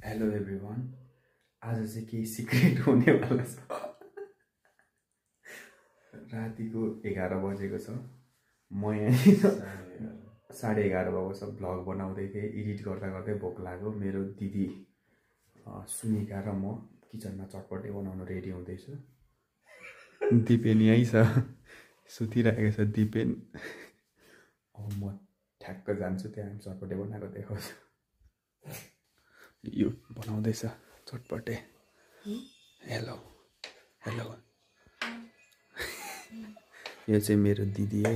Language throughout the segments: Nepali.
Hello everyone. आज चाहिँ केही सिक्रेट हुनेवाला छ। रातिको 11 बजेको छ। म यहाँ 11:30 भएको छ। भ्लग बनाउँदै थिएँ, एडिट गर्दा गर्दै भोक लाग्यो। मेरो दिदी सुनिका र म किचनमा चटपटे बनाउन रेडी हुँदैछु। दिपेन यहीँ छ, सुतिरहेको छ दिपेन। अब म ठ्याक्क जान्छु, त्यहाँ चटपटे बनाएको देखाउँछु। यो बनाउँदैछ चटपटे। Hello hello. यो चाहिँ मेरो दिदी है।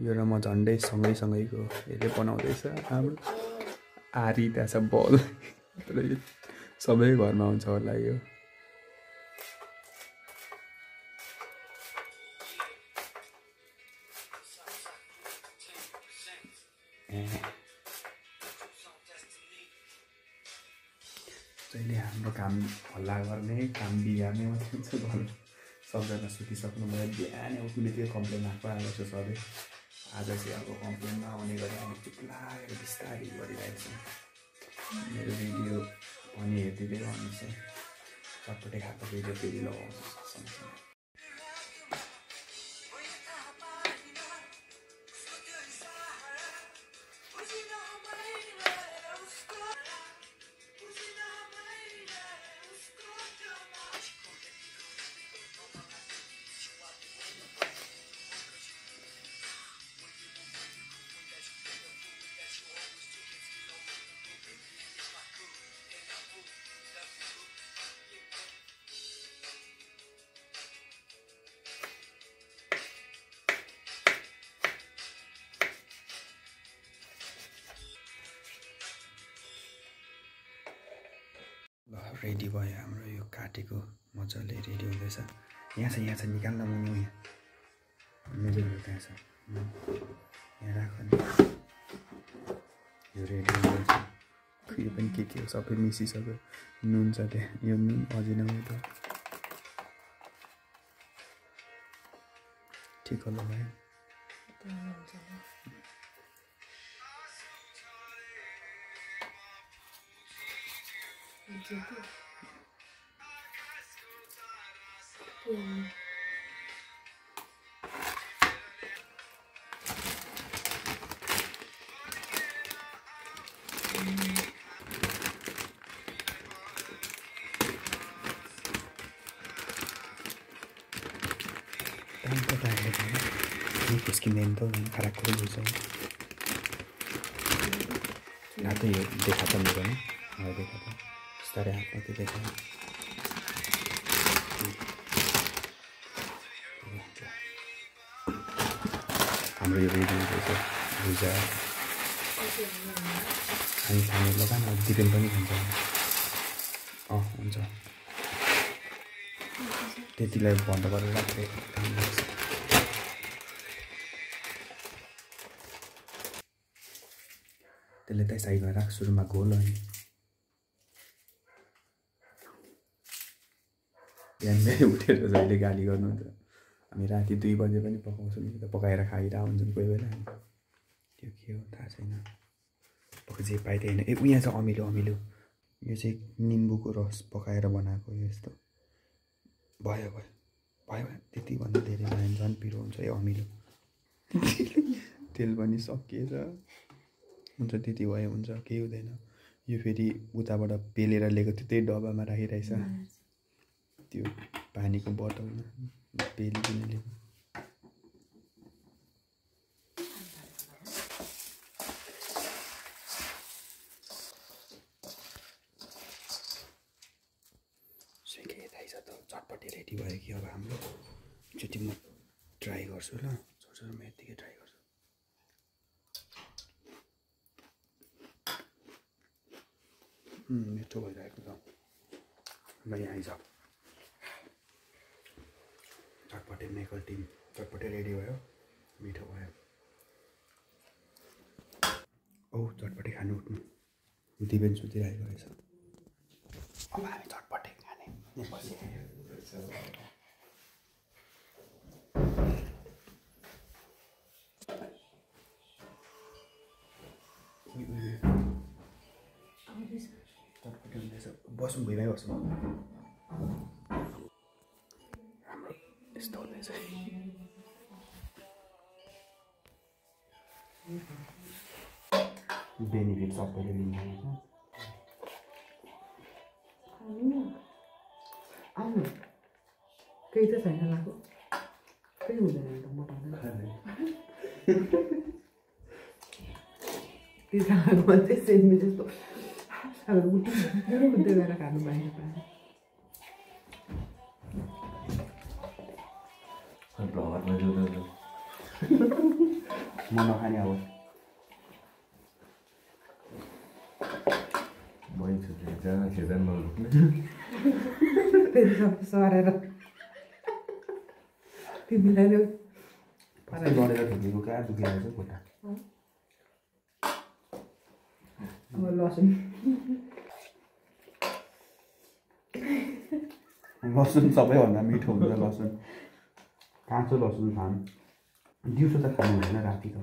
यो र म झन्डै सँगैसँगैको। यसले बनाउँदैछ। हाम्रो आरी त्यहाँ छ बल। सबै घरमा हुन्छ होला यो। जहिले हाम्रो काम हल्ला गर्ने, काम बिगार्ने मात्रै हुन्छ। घर सबजना सुतिसक्नु भयो। बिहानै उठ्ने त्यो कम्प्लेन आएको छ सधैँ। आज चाहिँ अब कम्प्लेन नआउने गरी हामी चुप लागेर बिस्तारै गरिरहेको छौँ। मेरो भिडियो पनि हेरिदिँदै गर्नुहोस् है। चटपटे खाएको भिडियो फेरि लगाउँछु सँगसँगै। ल रेडी भयो हाम्रो यो काटेको मजाले रेडी हुँदैछ। यहाँ छ निकाल्न म यहाँ मेरो त्यहाँ छ। यहाँ राख नि। यो रेडी हुँदैछ। यो पनि के हो सबै मिसिसक्यो। नुन छ त्यहाँ। यो नुन अजिनामोटो ठिक होला भयो। Tanto tayo ini kuskinento ng karakol gusto. Nato yung dekatan mo gano'n? Oo, dekatan. Stare ako natin dekatan. हाम्रो यो रेडी हुँदैछ भुजा। हामी खाने लगा न, दिपेन पनि खान्छ। हुन्छ त्यतिलाई बन्द गरेर राख्दै काम लाग्छ। त्यसले त्यही साइडमा राख। सुरुमा घोल अनि बिहान उठेर जहिले गाली गर्नुहुन्छ। हामी राति 2 बजे पनि पकाउँछौँ नि त, पकाएर खाइरहेको हुन्छौँ कोही बेला। त्यो के हो थाहा छैन। पक्का जे पाइँदैन। उहाँ चाहिँ अमिलो अमिलो। यो चाहिँ निम्बुको रस पकाएर बनाएको। यो यस्तो भयो त्यति भन्दा धेरै भयो झन् पिरो हुन्छ। यो अमिलो। तेल पनि सकिएछ। हुन्छ त्यति भयो, हुन्छ केही हुँदैन। यो फेरि उताबाट पेलेर ल्याएको थियो, त्यही डब्बामा राखिरहेछ। त्यो पानीको बोतलमा पेलिकन ल्याएको। सुइके थाहै छ त चटपटे रेडी भयो कि अब हाम्रो। एकचोटि म ट्राई गर्छु ल। छोड्छु म यत्तिकै ट्राई गर्छु। मिठो भइरहेको छ। ल यहाँ आइज। चटपटे मेकल टिम चटपटे रेडी भयो। मिठो भयो। चटपटे खानु उठ्नु। दिपेन सुतिरहेको रहेछ। अब हामी चटपटे खाने बसौँ भुइँमै बसौँ यस्तो हुँदैछ बेनिफिट सबैले लिन्छ आउनु केही त छैन लाग्यो केही हुँदैन त मोटाउँदैन त्यो खाएको मात्रै सेमी जस्तो अब उठ्दै गएर खानु पाएन म नखाने अब फेरि सबै सरेर तिमीलाई नै कस्तै गरेर ठुकेको कहाँ दुखिरहेको छ खुट्टा अब लसुन लसुन सबैभन्दा मिठो हुन्छ लसुन काँचो लसुन खानु दिउँसो त खानु हुँदैन राति त